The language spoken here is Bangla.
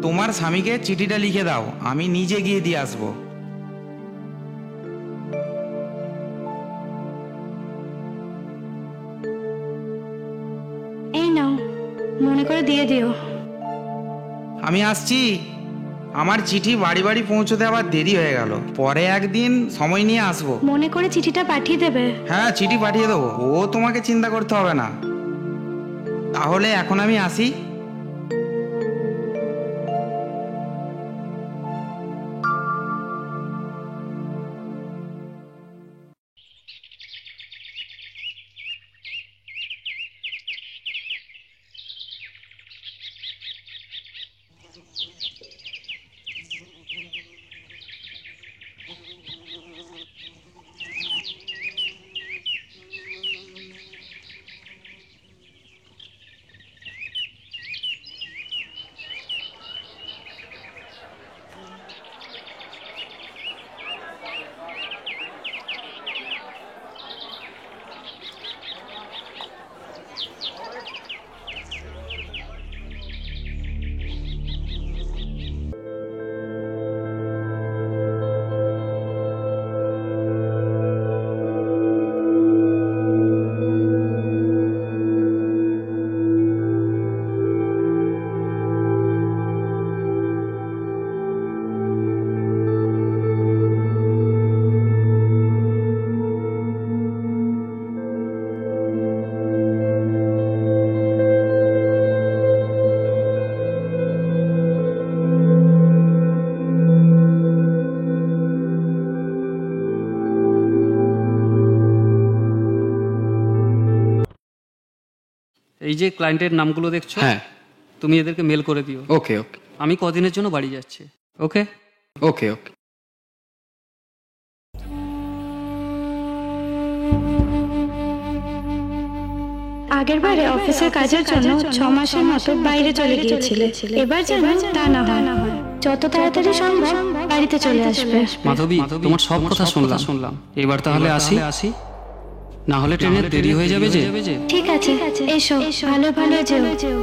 তোমার স্বামীকে চিঠিটা লিখে দাও, আমি নিজে গিয়ে দিয়ে আসবো। এই নাও, মনে করে দিয়ে দিও। আমি আসছি। আমার চিঠি বাড়ি বাড়ি পৌঁছতে আবার দেরি হয়ে গেল, পরে একদিন সময় নিয়ে আসবো। মনে করে চিঠিটা পাঠিয়ে দেবে। হ্যাঁ, চিঠি পাঠিয়ে দেবো, ও তোমাকে চিন্তা করতে হবে না। তাহলে এখন আমি আসি। এই যে ক্লায়েন্টের নামগুলো দেখছো, হ্যাঁ, তুমি এদেরকে মেল করে দিও। ওকে ওকে আমি কদিনের জন্য বাড়ি যাচ্ছি। ওকে ওকে ওকে। আগের বারে অফিসের কাজের জন্য 6 মাসের মতো বাইরে চলে গিয়েছিলে, এবার যেন তা না হয়, যত তাড়াতাড়ি সম্ভব বাড়িতে চলে আসবে। মাধবী, তোমার সব কথা শুনলাম। এবার তাহলে আসি, না হলে ট্রেনের দেরি হয়ে যাবে যে। ঠিক আছে, এসো, ভালো যেও।